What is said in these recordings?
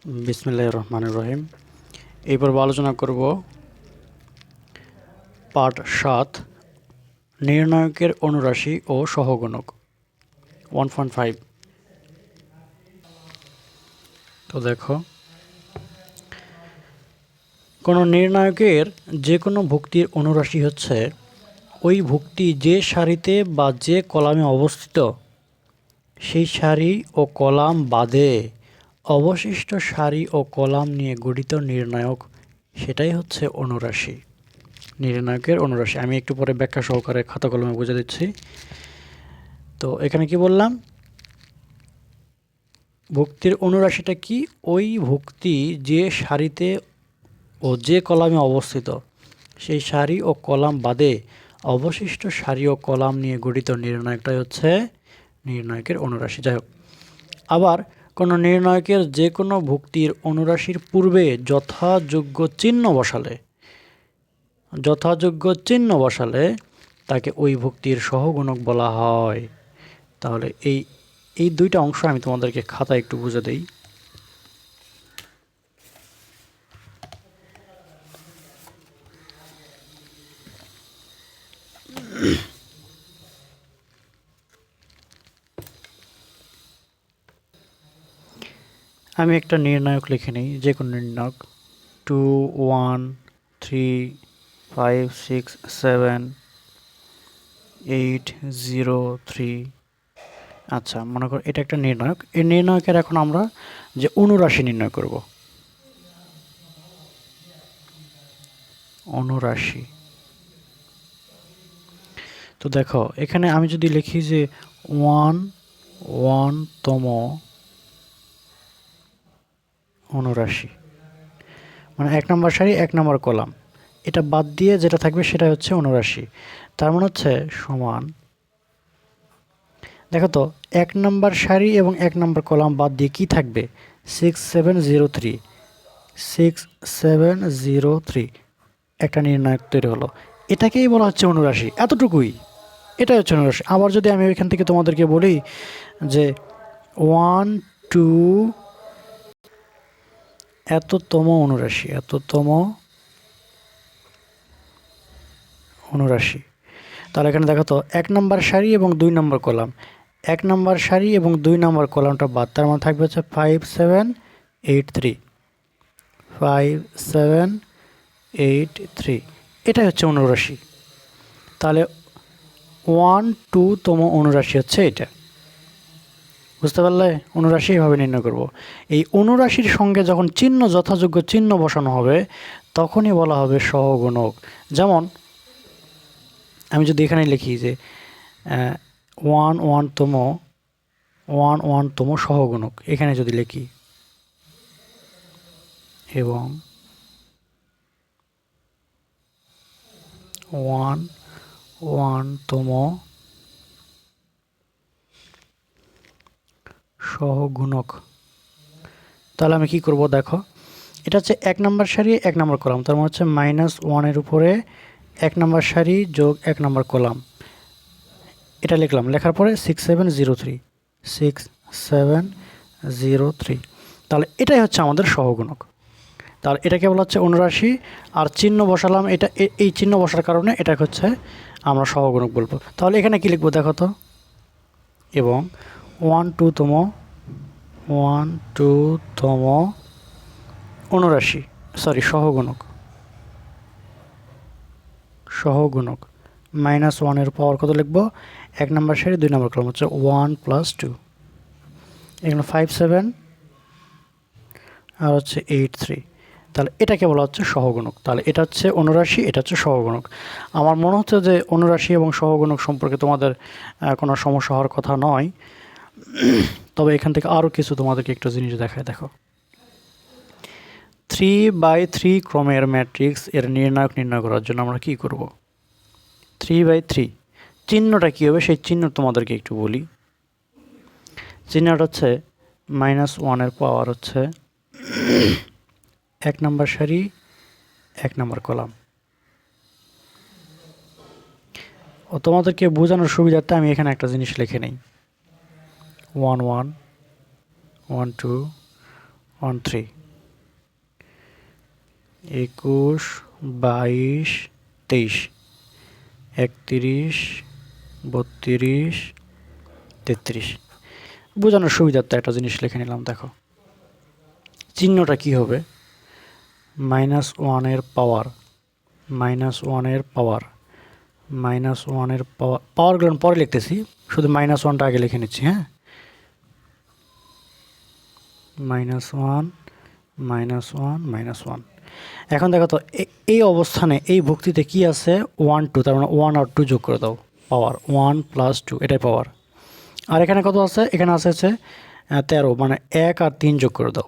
বিসমিল্লাহির রহমানির রহিম। এই পর্বে আলোচনা করব পার্ট ৭ নির্ণায়কের অনুরাশি ও সহগুণক 1.5। তো দেখো, কোনো নির্ণায়কের যে কোনো ভুক্তির অনুরাশি হচ্ছে ওই ভুক্তি যে সারিতে বা যে কলামে অবস্থিত সেই সারি ও কলাম বাদে অবশিষ্ট সারি ও কলাম নিয়ে গঠিত নির্ণায়ক, সেটাই হচ্ছে অনুরাশি। নির্ণায়কের অনুরাশি আমি একটু পরে ব্যাখ্যা সহকারে খাতা কলমে বুঝে দিচ্ছি। তো এখানে কি বললাম, ভুক্তির অনুরাশিটা কি? ওই ভুক্তি যে সারিতে ও যে কলামে অবস্থিত সেই সারি ও কলাম বাদে অবশিষ্ট সারি ও কলাম নিয়ে গঠিত নির্ণায়কটাই হচ্ছে নির্ণায়কের অনুরাশি। যাই হোক, আবার কোনো নির্ণায়কের যে কোনো ভুক্তির অনুরাশির পূর্বে যথাযোগ্য চিহ্ন বসালে তাকে ওই ভুক্তির সহগুণক বলা হয়। তাহলে এই দুইটা অংশ আমি তোমাদেরকে খাতায় একটু বুঝে দেই। আমি একটা নির্ণায়ক লিখে নিই, যে কোনো নির্ণায়ক 2 1 3 5 6 7 8 0 3। আচ্ছা, মনে করো এটা একটা নির্ণায়ক। এই নির্ণায়কের এখন আমরা যে অনুরাশি নির্ণয় করব, অনুরাশি। তো দেখো, এখানে আমি যদি লিখি যে 1তম অনুরাশি, মানে 1 নম্বর সারি 1 নম্বর কলাম, এটা বাদ দিয়ে যেটা থাকবে সেটা হচ্ছে অনুরাশি। তার মানে হচ্ছে সমান, দেখো তো 1 নম্বর সারি এবং 1 নম্বর কলাম বাদ দিয়ে কি থাকবে? 6703 একটা নির্ণায়ক তৈরি হলো। এটাকেই বলা হচ্ছে অনুরাশি, এতটুকুই, এটাই হচ্ছে অনুরাশি। আবার যদি আমি এখান থেকে তোমাদেরকে বলি যে 1 2 এততম অনুরাশি, তাহলে এখানে দেখো তো 1 নম্বর সারি এবং 2 নম্বর কলাম, 1 নম্বর সারি এবং 2 নম্বর কলামটা বাদ, তার মানে থাকবে হচ্ছে 5783 এটাই হচ্ছে অনুরাশি। তাহলে 1-2তম অনুরাশি হচ্ছে এটা। বুঝতে পারলে? অনুরাশি এভাবে নির্ণয় করব। এই অনুরাশির সঙ্গে যখন যথাযোগ্য চিহ্ন বসানো হবে তখনই বলা হবে সহগুণক। যেমন আমি যদি এখানে লিখি যে 1-1তম সহগুণক, এখানে যদি লিখি, এবং 1-1তম সহগুণক, তাহলে আমি কি করব? দেখো, এটা হচ্ছে 1 নম্বর সারি 1 নম্বর কলাম, তার মানে হচ্ছে -1 উপরে 1 নম্বর সারি যোগ 1 নম্বর কলাম, এটা লিখলাম। লেখার পরে 6703, তাহলে এটাই হচ্ছে আমাদের সহগুণক। তাহলে এটাকে বলা হচ্ছে অনুরাশি। আর চিহ্ন বসালাম, এটা এই চিহ্ন বসার কারণে এটা হচ্ছে আমরা সহগুণক বলবো। তাহলে এখানে কি লিখবো দেখো তো, এবং 1-2তম অনুরাশি, সহগুণক -1 পাওয়ার কত লিখবো? 1 নম্বর সারি 2 নম্বর কলাম হচ্ছে 1 + 2, এখানে 57 আর হচ্ছে 83। তাহলে এটাকে বলা হচ্ছে সহগুণক। তাহলে এটা হচ্ছে অনুরাশি, এটা হচ্ছে সহগুণক। আমার মনে হচ্ছে যে অনুরাশি এবং সহগুণক সম্পর্কে তোমাদের কোনো সমস্যা হওয়ার কথা নয়। তবে এখান থেকে আরও কিছু তোমাদেরকে একটা জিনিস দেখায়। দেখো, 3/3 ক্রমের ম্যাট্রিক্স এর নির্ণায়ক নির্ণয় করার জন্য আমরা কি করব? 3/3 চিহ্নটা কী হবে সেই চিহ্ন তোমাদেরকে একটু বলি। চিহ্নটা হচ্ছে -1 পাওয়ার হচ্ছে 1 নম্বর সারি 1 নম্বর কলাম। ও তোমাদেরকে বোঝানোর সুবিধার্থে আমি এখানে একটা জিনিস লিখে নিই, 1 1 1 2 1 3। 21, 22, 23, 31, 32, 33। বোঝানোর সুবিধার্থে একটা জিনিস লিখে নিলাম। দেখো চিহ্নটা কি হবে, -1 এর পাওয়ার, -1 এর পাওয়ার, -1 এর পাওয়ার, পাওয়ারগুলো পরে লিখতেছি, শুধু -1টা আগে লিখে নিচ্ছি। হ্যাঁ, -1, -1, -1। এখন দেখো তো এই অবস্থানে এই ভুক্তিতে কি আছে, 1 2, তার মানে 1 আর 2 যোগ করে দাও, পাওয়ার 1 + 2, এটাই পাওয়ার। আর এখানে কত আছে, এখানে আছে 13, মানে 1 আর 3 যোগ করে দাও,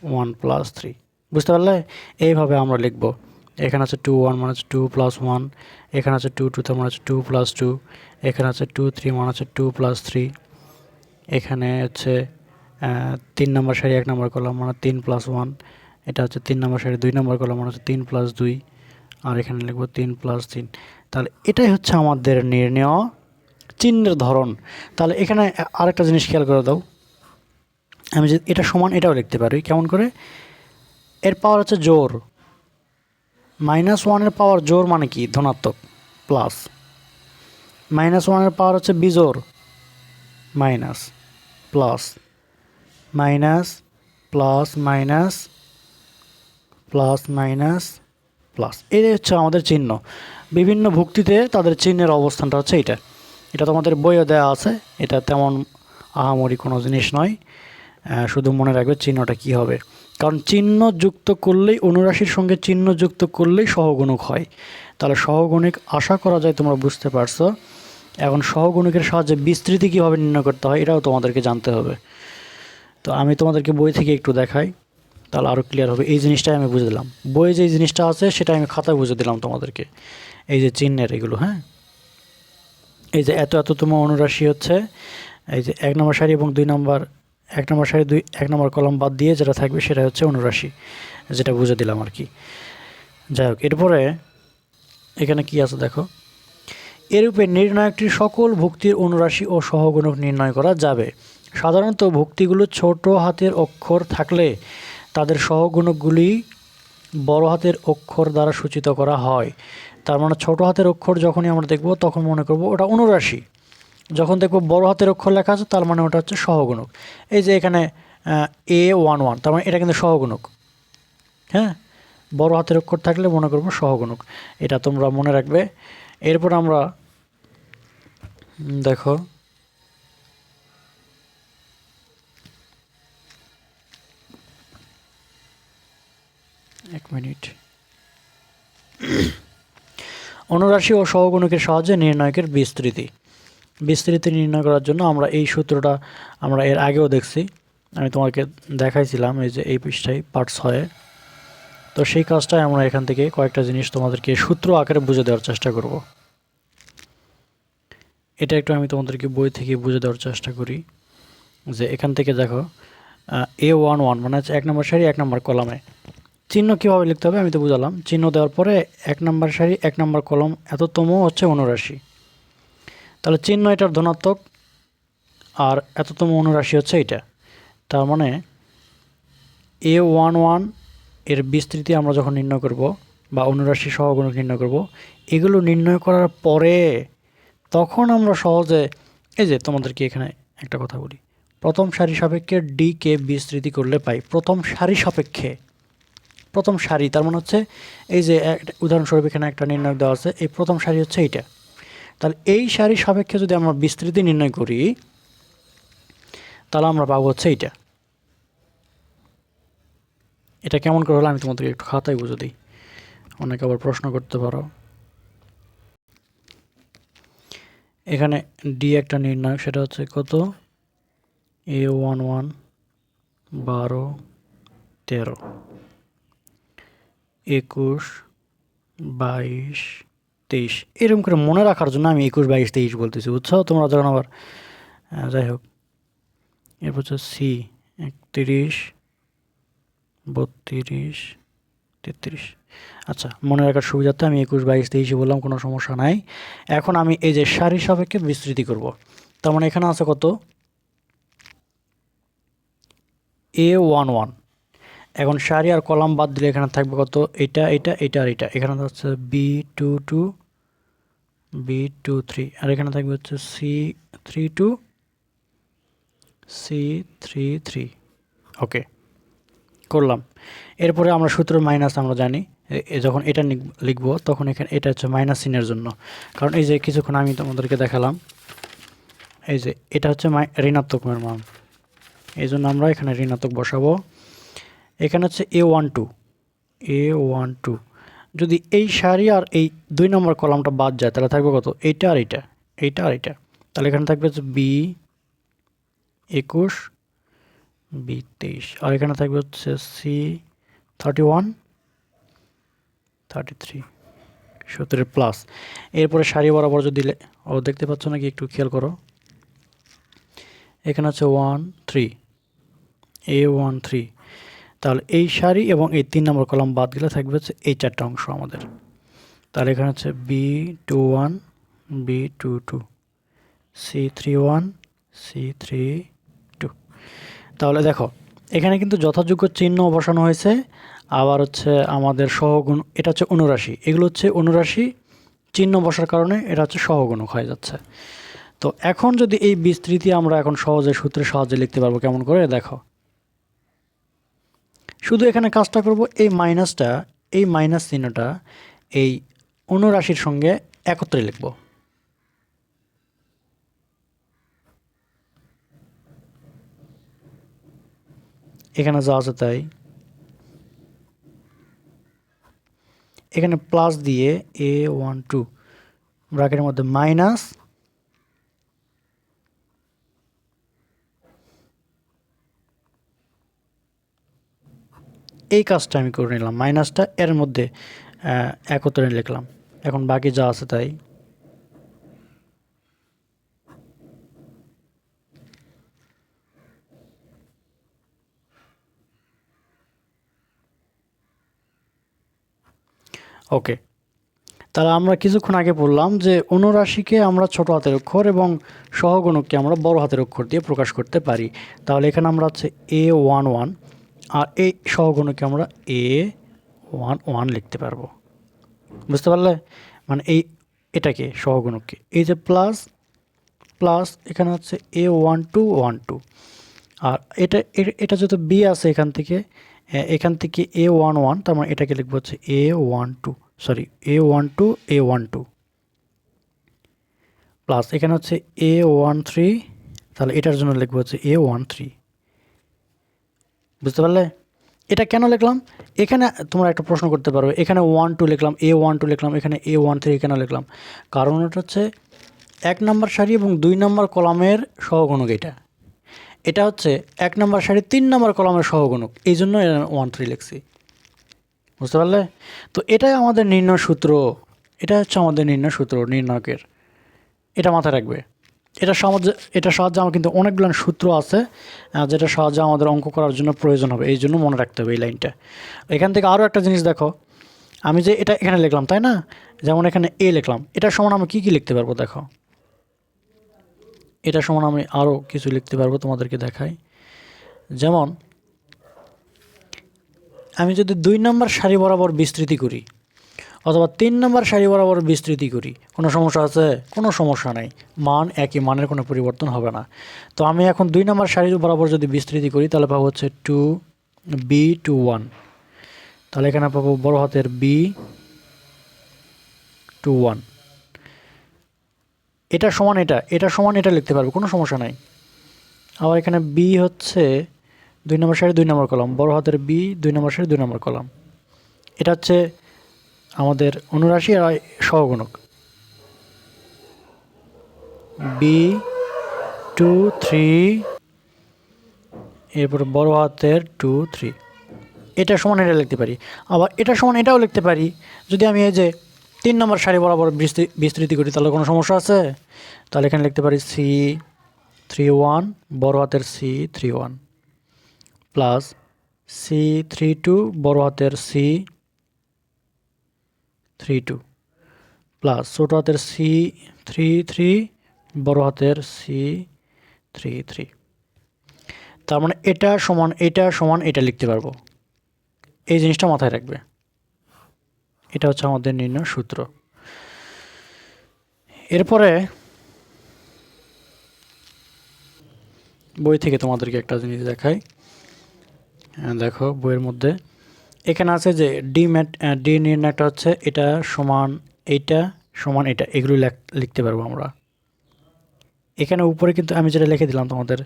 1 + 3। বুঝতে পারলে? এইভাবে আমরা লিখব। এখানে আছে 2 1, মানে হচ্ছে 2 + 1, এখানে আছে 2 2, তার মানে হচ্ছে 2 + 2, এখানে আছে 2 3, মানে হচ্ছে 2 + 3, এখানে হচ্ছে 3 নম্বর সারি 1 নম্বর কলাম, মানে 3 + 1, এটা হচ্ছে 3 নম্বর সারি 2 নম্বর কলাম, মানে হচ্ছে 3 + 2, আর এখানে লিখব 3 + 3। তাহলে এটাই হচ্ছে আমাদের নির্ণেয় চিহ্নের ধরন। তাহলে এখানে আরেকটা জিনিস খেয়াল করে দাও, আমি যদি এটা সমান এটাও লিখতে পারি। কেমন করে? এর পাওয়ার হচ্ছে জোর, -1 এর পাওয়ার জোর মানে কি, ধনাত্মক, প্লাস, -1 এর পাওয়ার হচ্ছে বিজোর, minus, plus, minus, plus, minus, plus, minus, plus. এটাই হচ্ছে আমাদের চিহ্ন। বিভিন্ন ভুক্তিতে তাদের চিহ্নের অবস্থানটা হচ্ছে এটা। এটা তোমাদের বইয়ে দেওয়া আছে, এটা তেমন আহামরি কোনো জিনিস নয়। শুধু মনে রাখবে চিহ্নটা কি হবে, কারণ চিহ্ন যুক্ত করলেই, অনুরাশির সঙ্গে চিহ্ন যুক্ত করলেই সহগুণক হয়। তাহলে সহগুণিক আশা করা যায় তোমরা বুঝতে পারছো। এখন সহগুণিকের সাহায্যে বিস্তৃতি কীভাবে নির্ণয় করতে হয় এটাও তোমাদেরকে জানতে হবে। তো আমি তোমাদেরকে বই থেকে একটু দেখাই, তাহলে আরও ক্লিয়ার হবে। এই জিনিসটাই আমি বুঝে দিলাম, বইয়ে যে জিনিসটা আছে সেটা আমি খাতায় বুঝে দিলাম তোমাদেরকে। এই যে চিহ্নের এগুলো, হ্যাঁ, এই যে এততম অনুরাশি হচ্ছে এই যে 1 নম্বর সারি এবং 2 নম্বর, 1 নম্বর সারি 1 নম্বর কলম বাদ দিয়ে যেটা থাকবে সেটা হচ্ছে অনুরাশি, যেটা বুঝে দিলাম আর কি। যাই হোক, এরপরে এখানে কি আছে দেখো, এরূপে নির্ণায়কটির সকল ভুক্তির অনুরাশি ও সহগুণক নির্ণয় করা যাবে। সাধারণত ভুক্তিগুলো ছোট হাতের অক্ষর থাকলে তাদের সহগুণকগুলি বড় হাতের অক্ষর দ্বারা সূচিত করা হয়। তার মানে ছোট হাতের অক্ষর যখনই আমরা দেখব তখন মনে করব ওটা অনুরাশি, যখন দেখব বড় হাতের অক্ষর লেখা আছে তার মানে ওটা হচ্ছে সহগুণক। এই যে এখানে A11, তার মানে এটা কিন্তু সহগুণক। হ্যাঁ, বড় হাতের অক্ষর থাকলে মনে করব সহগুণক, এটা তোমরা মনে রাখবে। এরপর আমরা দেখো এক মিনিট, অনুরাশি ও সহগুণকের সাহায্যে নির্ণায়কের বিস্তৃতি নির্ণয় করার জন্য আমরা এই সূত্রটা আমরা এর আগেও দেখছি, আমি তোমাকে দেখাইছিলাম এই যে এই পৃষ্ঠায় পার্ট 6। তো সেই কাজটাই আমরা এখান থেকে কয়েকটা জিনিস তোমাদেরকে সূত্র আকারে বুঝে দেওয়ার চেষ্টা করব। এটা একটু আমি তোমাদেরকে বই থেকে বুঝে দেওয়ার চেষ্টা করি। যে এখান থেকে দেখো A11 মানে হচ্ছে 1 নম্বর সারি 1 নম্বর কলামে চিহ্ন কীভাবে লিখতে হবে আমি তো বুঝালাম। চিহ্ন দেওয়ার পরে 1 নম্বর সারি 1 নম্বর কলম এততম হচ্ছে অনুরাশি, তাহলে চিহ্ন এটার ধনাত্মক আর এততম অনুরাশি হচ্ছে এটা। তার মানে A11 এর বিস্তৃতি আমরা যখন নির্ণয় করব বা অনুরাশি সহগুণক নির্ণয় করব, এগুলো নির্ণয় করার পরে তখন আমরা সহজে, এই যে তোমাদেরকে এখানে একটা কথা বলি, প্রথম সারি সাপেক্ষে ডি কে বিস্তৃতি করলে পাই। প্রথম সারি সাপেক্ষে, প্রথম সারি তার মানে হচ্ছে এই যে উদাহরণস্বরূপ এখানে একটা নির্ণয় দেওয়া আছে, এই প্রথম সারি হচ্ছে এইটা। তাহলে এই সারি সাপেক্ষে যদি আমরা বিস্তৃতি নির্ণয় করি তাহলে আমরা পাবো হচ্ছে এইটা। এটা কেমন করে হলো আমি তোমাদেরকে একটু খাতায় বুঝে দিই, অনেকে আবার প্রশ্ন করতে পারো। এখানে ডি একটা নির্ণায়ক, সেটা হচ্ছে কত, A11 12 13 21 22 23, এরকম করে মনে রাখার জন্য আমি 21 22 23 বলতেছি, বুঝছো তোমরা যখন আবার। যাই হোক, এরপর হচ্ছে সি 31 32 33। আচ্ছা, মনে রাখার সুবিধার্থে আমি 21 22 23 বললাম, কোনো সমস্যা নাই। এখন আমি এই যে সারি সাপেক্ষে বিস্তৃতি করব, তার মানে এখানে আছে কত, A11। এখন সারি আর কলাম বাদ দিলে এখানে থাকবে কত, এটা এটা এটা আর এটা, এখানে হচ্ছে B22 B23 আর এখানে থাকবে হচ্ছে C32 C33। ওকে, করলাম। এরপরে আমরা সূত্র মাইনাস আমরা জানি, যখন এটা লিখবো তখন এখানে এটা হচ্ছে মাইনাস চিহ্নের জন্য, কারণ এই যে কিছুক্ষণ আমি তোমাদেরকে দেখালাম, এই যে এটা হচ্ছে ঋণাত্মকের মান, এই জন্য আমরা এখানে ঋণাত্মক বসাবো। এখানে হচ্ছে A12 যদি এই সারি আর এই 2 নম্বর কলামটা বাদ যায় তাহলে থাকবে কত, এইটা আর এইটা, এইটা আর এইটা, তাহলে এখানে থাকবে হচ্ছে B21 B23 আর এখানে থাকবে হচ্ছে C31 33 70 প্লাস। এরপরে সারি বরাবর যদি দেখতে পাচ্ছ নাকি একটু খেয়াল করো, এখানে হচ্ছে 13 A13, তাহলে এই সারি এবং এই 3 নম্বর কলাম বাদ গেলে থাকবে হচ্ছে এই 4টা অংশ আমাদের। তাহলে এখানে হচ্ছে B21 B22 C31 C32। তাহলে দেখো এখানে কিন্তু যথাযোগ্য চিহ্ন বসানো হয়েছে, আবার হচ্ছে আমাদের সহগুণ, এটা হচ্ছে অনুরাশি, এগুলো হচ্ছে অনুরাশি, চিহ্ন বসার কারণে এটা হচ্ছে সহগুণক হয়ে যাচ্ছে। তো এখন যদি এই বিস্তৃতি আমরা এখন সহজে সূত্রের সাহায্যে লিখতে পারবো কেমন করে, দেখো শুধু এখানে কাজটা করব, এই মাইনাসটা, এই মাইনাস চিহ্নটা এই অনুরাশির সঙ্গে একত্রে লিখব। এখানে যা আছে তাই, এখানে প্লাস দিয়ে A12 ব্র্যাকেটের মধ্যে মাইনাস এই কাজটা আমি করে নিলাম, মাইনাসটা এর মধ্যে একত্রে লিখলাম। এখন বাকি যা আছে তাই, ওকে। তাহলে আমরা কিছুক্ষণ আগে বললাম যে অনুরাশিকে আমরা ছোট হাতের অক্ষর এবং সহগুণককে আমরা বড় হাতের অক্ষর দিয়ে প্রকাশ করতে পারি। তাহলে এখানে আমরা হচ্ছে A11 আর এই সহগুণককে আমরা A11 লিখতে পারবো, বুঝতে পারলে? মানে এটাকে সহগুণককে, এই যে প্লাস প্লাস এখানে হচ্ছে A12 আর এটা যত বি আছে এখান থেকে A11, তার মানে এটাকে লিখবো হচ্ছে A12 প্লাস এখানে হচ্ছে A13, তাহলে এটার জন্য লিখবো হচ্ছে A13, বুঝতে পারলে? এটা কেন লিখলাম? এখানে তোমরা একটা প্রশ্ন করতে পারো, এখানে 12 লিখলাম, A12 লিখলাম, এখানে A13 কেন লিখলাম? কারণ এটা হচ্ছে 1 নম্বর সারি এবং 2 নম্বর কলামের সহগুণক, এটা হচ্ছে 1 নম্বর সারি 3 নম্বর কলামের সহগুণক, এই জন্য 13 লিখছি, বুঝতে পারলে? তো এটাই আমাদের নির্ণয় সূত্র, এটা হচ্ছে আমাদের নির্ণয় সূত্র নির্ণায়কের, এটা মাথায় রাখবে। এটা সাহায্যে আমার কিন্তু অনেকগুলো সূত্র আছে যেটা সাহায্যে আমাদের অঙ্ক করার জন্য প্রয়োজন হবে, এই জন্য মনে রাখতে হবে এই লাইনটা। এখান থেকে আরও একটা জিনিস দেখো, আমি যে এটা এখানে লিখলাম তাই না, যেমন এখানে এ লিখলাম, এটার সমান আমি কী কী লিখতে পারবো দেখো, এটার সমান আমি আরও কিছু লিখতে পারবো, তোমাদেরকে দেখাই। যেমন আমি যদি 2 নম্বর সারি বরাবর বিস্তৃতি করি অথবা 3 নম্বর সারি বরাবর বিস্তৃতি করি, কোনো সমস্যা আছে? কোনো সমস্যা নাই, মান একই, মানের কোনো পরিবর্তন হবে না। তো আমি এখন 2 নম্বর সারি বরাবর যদি বিস্তৃতি করি তাহলে পাবো হচ্ছে 2B21, তাহলে এখানে পাবো বড় হাতের B21, এটা সমান এটা লিখতে পারবো, কোনো সমস্যা নাই। আবার এখানে বি হচ্ছে 2 নম্বর সারি 2 নম্বর কলাম, বড় হাতের বি 2 নম্বর সারি 2 নম্বর কলাম, এটা হচ্ছে আমাদের অনুরাশি আর সহগুণক B23, এরপর বড় হাতের 23, এটা সমান এটা লিখতে পারি। আবার এটা সমান এটাও লিখতে পারি, যদি আমি এই যে 3 নম্বর সারি বরাবর বিস্তৃতি করি তাহলে কোনো সমস্যা আছে? তাহলে এখানে লিখতে পারি C31 বড় হাতের C31 প্লাস C32 বড় হাতের C32 প্লাস ছোট হাতের C33 বড় হাতের C33। তার মানে এটা সমান এটা লিখতে পারবো, এই জিনিসটা মাথায় রাখবে। এটা হচ্ছে আমাদের নির্ণয় সূত্র। এরপরে বই থেকে তোমাদেরকে একটা জিনিস দেখাই। দেখো বইয়ের মধ্যে এখানে আছে যে ডি নির্ণয়টা হচ্ছে এটা সমান এইটা সমান এটা, এগুলো লিখতে পারবো আমরা। এখানে উপরে কিন্তু আমি যেটা লিখে দিলাম তোমাদের,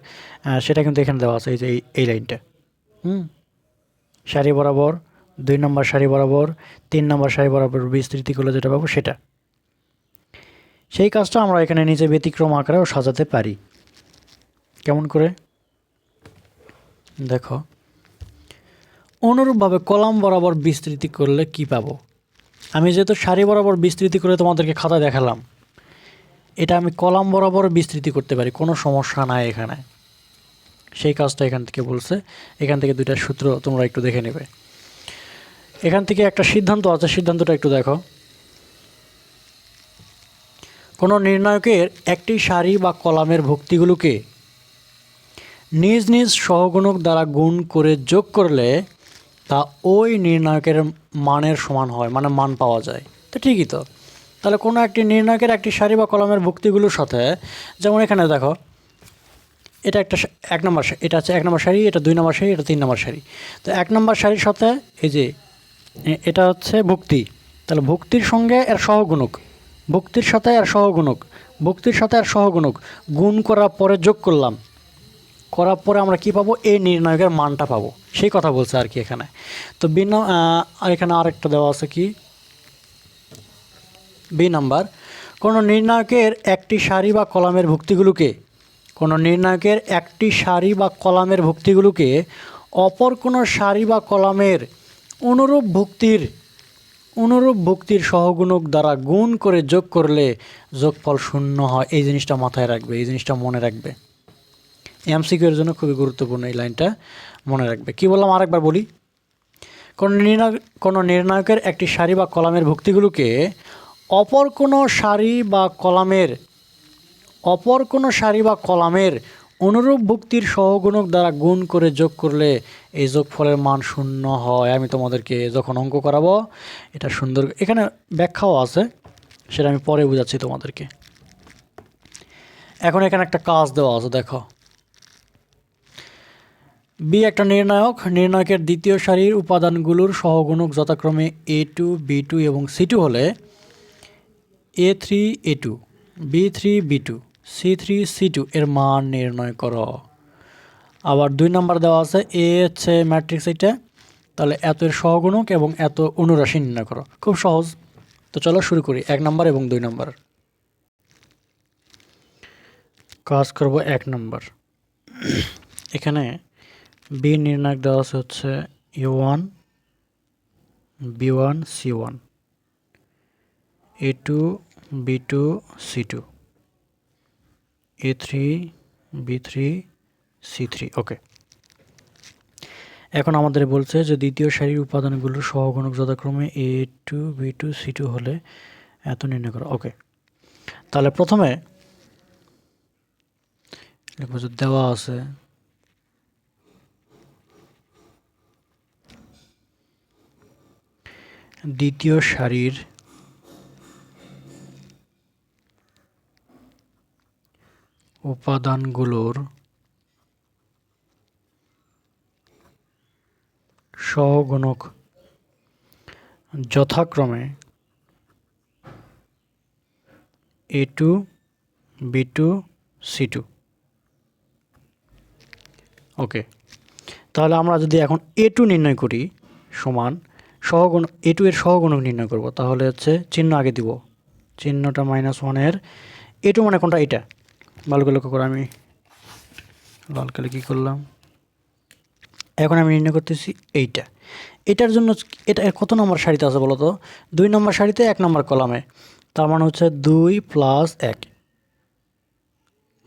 সেটা কিন্তু এখানে দেওয়া আছে, এই যে এই লাইনটা। সারি বরাবর 2 নম্বর সারি বরাবর 3 নম্বর সারি বরাবর বিস্তৃতি করলে যেটা পাবো সেটা, সেই কাজটা আমরা এখানে নিচে ব্যতিক্রম আকারেও সাজাতে পারি। কেমন করে দেখো, অনুরূপভাবে কলাম বরাবর বিস্তৃতি করলে কি পাবো। আমি যেহেতু সারি বরাবর বিস্তৃতি করে তোমাদেরকে খাতা দেখালাম, এটা আমি কলাম বরাবর বিস্তৃতি করতে পারি, কোনো সমস্যা নাই এখানে। সেই কাজটা এখান থেকে বলছে। এখান থেকে দুইটা সূত্র তোমরা একটু দেখে নেবে। এখান থেকে একটা সিদ্ধান্ত আছে, সিদ্ধান্তটা একটু দেখো। কোনো নির্ণায়কের একটি সারি বা কলামের ভুক্তিগুলোকে নিজ নিজ সহগুণক দ্বারা গুণ করে যোগ করলে তা ওই নির্ণায়কের মানের সমান হয়, মানে মান পাওয়া যায়। তো ঠিকই তো। তাহলে কোনো একটি নির্ণায়কের একটি সারি বা কলামের ভুক্তিগুলোর সাথে, যেমন এখানে দেখো এটা একটা 1 নম্বর, এটা হচ্ছে 1 নম্বর সারি, এটা 2 নম্বর সারি, এটা 3 নম্বর সারি। তো 1 নম্বর সারির সাথে এই যে এটা হচ্ছে ভুক্তি, তাহলে ভুক্তির সঙ্গে এর সহগুণক, ভুক্তির সাথে আর সহগুণক, ভুক্তির সাথে আর সহগুণক গুণ করার পরে যোগ করলাম, করার পরে আমরা কি পাবো, এই নির্ণায়কের মানটা পাবো, সেই কথা বলছে আর কি এখানে। তো আর এখানে আরেকটা দেওয়া আছে কি, বি নাম্বার, কোনো নির্ণায়কের একটি সারি বা কলামের ভুক্তিগুলোকে, কোনো নির্ণায়কের একটি সারি বা কলামের ভুক্তিগুলোকে অপর কোনো সারি বা কলামের অনুরূপ ভুক্তির সহগুণক দ্বারা গুণ করে যোগ করলে যোগফল 0 হয়। এই জিনিসটা মাথায় রাখবে, এই জিনিসটা মনে রাখবে। এমসিকিউ এর জন্য খুবই গুরুত্বপূর্ণ, এই লাইনটা মনে রাখবে। কি বললাম আরেকবার বলি, কোনো নির্ণায়কের একটি সারি বা কলামের ভুক্তিগুলোকে অপর কোনো সারি বা কলামের অনুরূপ ভুক্তির সহগুণক দ্বারা গুণ করে যোগ করলে এই যোগফলের মান 0 হয়। আমি তোমাদেরকে যখন অঙ্ক করাবো এটা সুন্দর, এখানে ব্যাখ্যাও আছে, সেটা আমি পরে বোঝাচ্ছি তোমাদেরকে। এখন এখানে একটা কাজ দেওয়া আছে, দেখো বি একটা নির্ণায়কের দ্বিতীয় সারির উপাদানগুলোর সহগুণক যথাক্রমে A2 B2 এবং C2 হলে A3 A2 B3 B2 C3 C2 এর মান নির্ণয় করো। আবার 2 নম্বর দেওয়া আছে, এ হচ্ছে ম্যাট্রিক্স এটা, তাহলে এত এর সহগুণক এবং এত অনুরাশি নির্ণয় করো। খুব সহজ। তো চলো শুরু করি। 1 নম্বর এবং 2 নম্বর কাজ করব। 1 নম্বর, এখানে বি নির্ণায়ক দেওয়া আছে হচ্ছে U1 B1 C1 A2 B2 C2 A3 B3 C3। ওকে, এখন আমাদের বলছে যে দ্বিতীয় সারির উপাদানগুলোর সহগুণক যথাক্রমে A2 B2 C2 হলে এত নির্ণয় করো। ওকে, তাহলে প্রথমে দেওয়া আছে দ্বিতীয় সারির উপাদানগুলোর সহগুণক যথাক্রমে A2 B2 C2। ওকে, তাহলে আমরা যদি এখন A2 নির্ণয় করি সমান সহগুণ A2 এর সহগুণক নির্ণয় করব, তাহলে হচ্ছে চিহ্ন আগে দিব, চিহ্নটা -1 এর A2 মানে কোনটা, এটা ভালো করে লক্ষ্য করো, আমি লাল কালি কী করলাম। এখন আমি নির্ণয় করতেছি এইটা, এটার জন্য এটা কত নম্বর সারিতে আছে বলো তো, 2 নম্বর সারিতে 1 নম্বর কলামে, তার মানে হচ্ছে 2 + 1,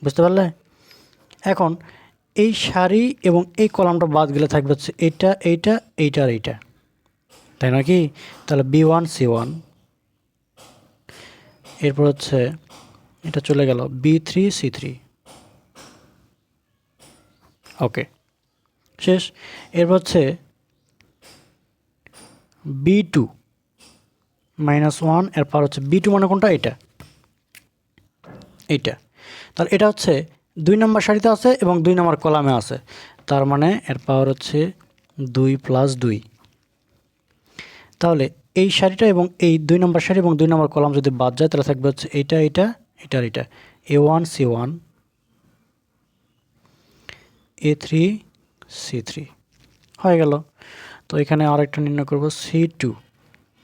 বুঝতে পারলে। এখন এই সারি এবং এই কলামটা বাদ গেলে থাকবে হচ্ছে এইটা এইটা এইটা আর এইটা, তাই না কি। তাহলে B1 C1, এরপর হচ্ছে এটা চলে গেল B3 C3। ওকে, শেষ। এরপর হচ্ছে B2 -1 এর পাওয়ার হচ্ছে B2 মানে কোনটা? এইটা। তাহলে এটা হচ্ছে 2 নম্বর সারিতে আছে এবং 2 নম্বর কলামে আছে, তার মানে এর পাওয়ার হচ্ছে 2 + 2। তাহলে এই সারিটা এবং এই 2 নম্বর সারি এবং 2 নম্বর কলাম যদি বাদ যায় তাহলে থাকবে হচ্ছে এটা আর এটা A1 C1 A3 C3 হয়ে গেল। তো এখানে আরেকটা নির্ণয় করব C2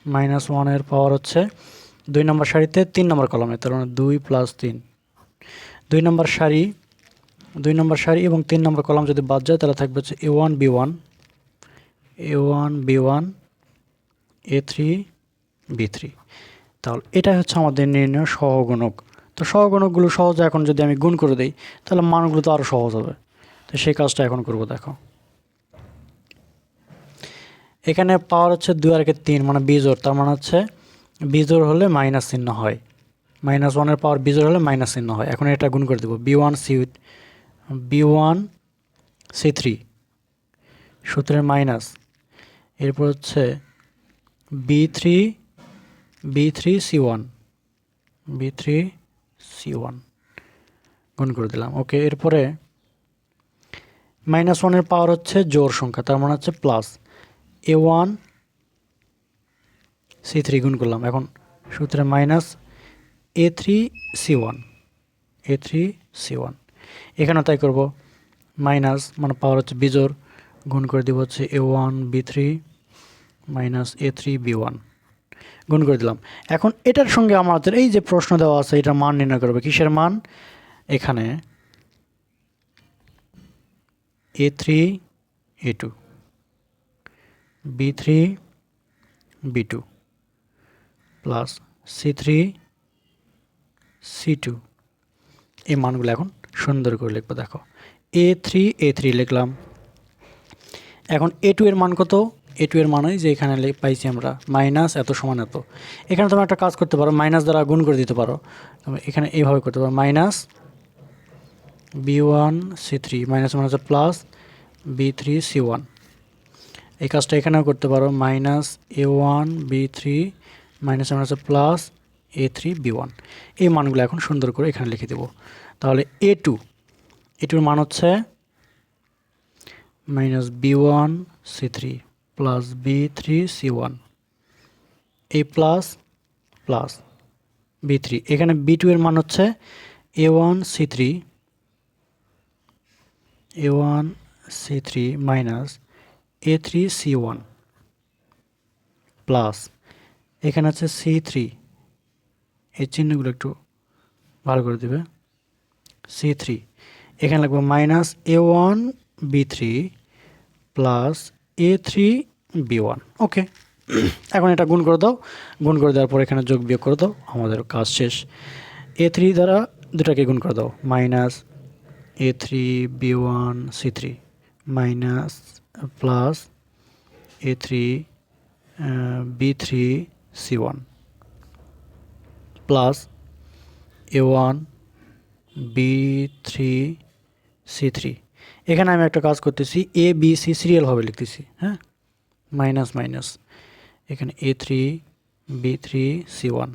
-1 এর পাওয়ার হচ্ছে 2 নম্বর সারিতে 3 নম্বর কলামে, তার মানে 2 + 3। 2 নম্বর সারি এবং 3 নম্বর কলাম যদি বাদ যায় তাহলে থাকবে হচ্ছে A1 B1 A3 B3। তাহলে এটাই হচ্ছে আমাদের নির্ণয় সহগুণক। তো সহগুণকগুলো সহজে এখন যদি আমি গুণ করে দেই তাহলে মানগুলো তো আরও সহজ হবে। তো সেই কাজটা এখন করব। দেখো এখানে পাওয়ার হচ্ছে 2 আর 3 মানে বিজোড়, তার মানে হচ্ছে বিজোড় হলে মাইনাস চিহ্ন হয়, -1 এর পাওয়ার বিজোড় হলে মাইনাস চিহ্ন হয়। এখন এটা গুণ করে দেব B1 C3 সূত্রের মাইনাস, এরপর হচ্ছে B3 C1 গুণ করে দিলাম। ওকে, এরপরে -1 এর পাওয়ার হচ্ছে জোড় সংখ্যা, তার মানে হচ্ছে প্লাস A1 C3 গুণ করলাম। এখন সূত্রে মাইনাস A3 C1 এখানে তাই করব, মাইনাস মানে পাওয়ার হচ্ছে বিজোড়, গুণ করে দিব হচ্ছে A1 B3 A3 B1 গুণ করে দিলাম। এখন এটার সঙ্গে আমাদের এই যে প্রশ্ন দেওয়া আছে এটার মান নির্ণয় করবে। কিসের মান? এখানে A3 A2 B3 B2 plus C3 C2, এই মানগুলো এখন সুন্দর করে লিখবো। দেখো A3 লিখলাম। এখন A2 এর মান কত? A2 এর মান যে এখানে পাইছি আমরা মাইনাস এত সমান এত। এখানে তোমরা একটা কাজ করতে পারো, মাইনাস দ্বারা গুণ করে দিতে পারো। এখানে এইভাবে করতে পারো, মাইনাস B1 C3 মাইনাস মানে হচ্ছে প্লাস B3 C1। এই কাজটা এখানেও করতে পারো, মাইনাস A1 B3 মাইনাস মানে হচ্ছে প্লাস A3 B1। এই মানগুলো এখন সুন্দর করে এখানে লিখে দেব। তাহলে A2-এর মান হচ্ছে minus B1 C3 plus B3 C1 এই প্লাস B3। এখানে B2 এর মান হচ্ছে A1 C3 minus A3 C1 plus এখানে আছে C3, এই চিহ্নগুলো একটু ভালো করে দেবে, C3 এখানে লাগবে minus A1 B3 plus A3 B1। ওকে, এখন এটা গুণ করে দাও, গুণ করে দেওয়ার পর এখানে যোগ বিয়োগ করে দাও, আমাদের কাজ শেষ। A3 দ্বারা দুটাকে গুণ করে দাও, minus A3 B1 C3 minus plus A3 B3 C1 plus A1 B3 C3। এখানে আমি একটা কাজ করতেছি, A B C সিরিয়ালভাবে লিখতেছি, হ্যাঁ, মাইনাস এখানে A3 B3 C1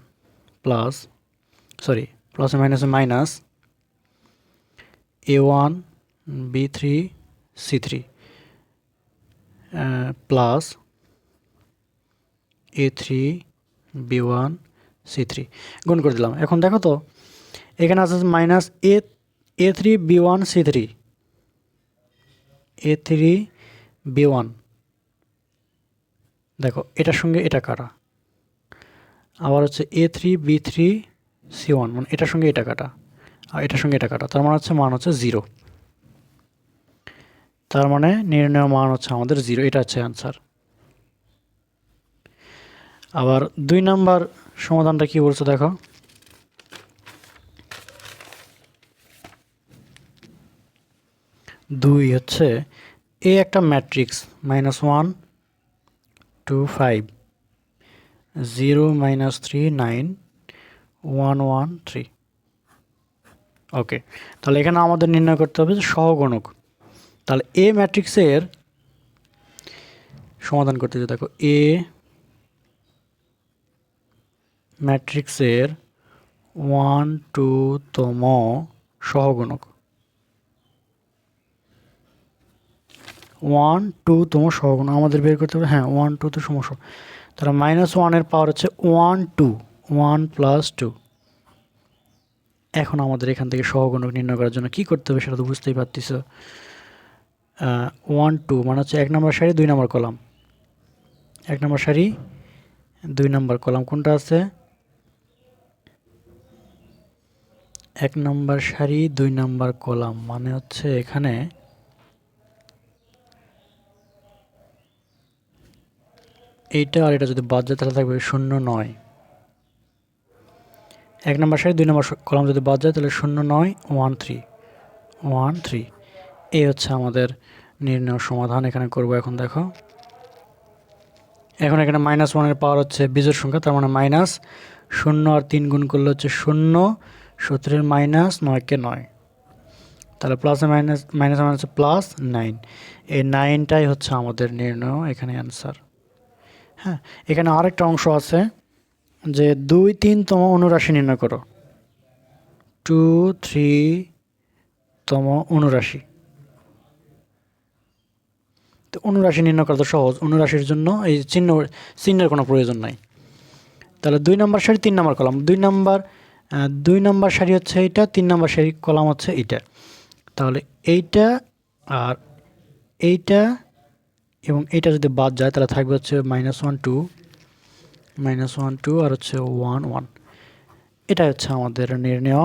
plus minus A1 B3 C3 plus A3 B1 C3 গুণ করে দিলাম। এখন দেখো তো এখানে আছে minus A3 B1 C3 A3 B1, দেখো এটার সঙ্গে এটা কাটা, আবার হচ্ছে A3 B3 C1 মানে এটার সঙ্গে এটা কাটা আর এটার সঙ্গে এটা কাটা, তার মানে হচ্ছে মান হচ্ছে 0। তার মানে নির্ণয় মান হচ্ছে আমাদের 0, এটা হচ্ছে অ্যান্সার। আবার 2 নাম্বার সমাধানটা কি বলছে দেখো, দুই হচ্ছে এ একটা ম্যাট্রিক্স -1 2 5 0 -3 9 1 1 3। ওকে, তাহলে এখানে আমাদের নির্ণয় করতে হবে যে সহগুণক। তাহলে এ ম্যাট্রিক্সের সমাধান করতে যে দেখো A ম্যাট্রিক্সের 1-2তম সহগুণক। 1-2তম সহগুণক আমাদের বের করতে হবে। হ্যাঁ, 1-2 তো সমস্যা। তাহলে -1 এর পাওয়ার হচ্ছে 1-2, 1 + 2। এখন আমাদের এখান থেকে সহগুণক নির্ণয় করার জন্য কি করতে হবে সেটা তো বুঝতেই পারতেছ। 1-2 মানে হচ্ছে 1 নম্বর সারি 2 নম্বর কলাম। 1 নম্বর সারি 2 নম্বর কলাম কোনটা আছে? 1 নম্বর সারি 2 নম্বর কলাম মানে হচ্ছে এখানে এইটা আর এটা যদি বাদ যায় তাহলে থাকবে 0, 9। 1 নম্বর সারি 2 নম্বর কলাম যদি বাদ যায় তাহলে 0, 9, 1, 3, 1, 3। এই হচ্ছে আমাদের নির্ণয় সমাধান। এখানে করব এখন দেখো। এখন এখানে -1 এর পাওয়ার হচ্ছে বিজোড় সংখ্যা, তার মানে -0 আর 3 গুণ করলে হচ্ছে 0, 17 -9 9। তাহলে প্লাসে মাইনাস মাইনাস হচ্ছে +9। এই 9টাই হচ্ছে আমাদের নির্ণয় এখানে অ্যান্সার। হ্যাঁ, এখানে আরেকটা অংশ আছে যে 2-3তম অনুরাশি নির্ণয় করো। 2-3তম অনুরাশি। তো অনুরাশি নির্ণয় করা তো সহজ। অনুরাশির জন্য এই চিহ্নের কোনো প্রয়োজন নাই। তাহলে 2 নম্বর সারি 3 নম্বর কলাম, 2 নম্বর সারি হচ্ছে এইটা, 3 নম্বর সারি কলাম হচ্ছে এইটা। তাহলে এইটা আর এইটা এবং এইটা যদি বাদ যায় তাহলে থাকবে হচ্ছে -1 2, -1 2 আর হচ্ছে 1 1। এটাই হচ্ছে আমাদের নির্ণয়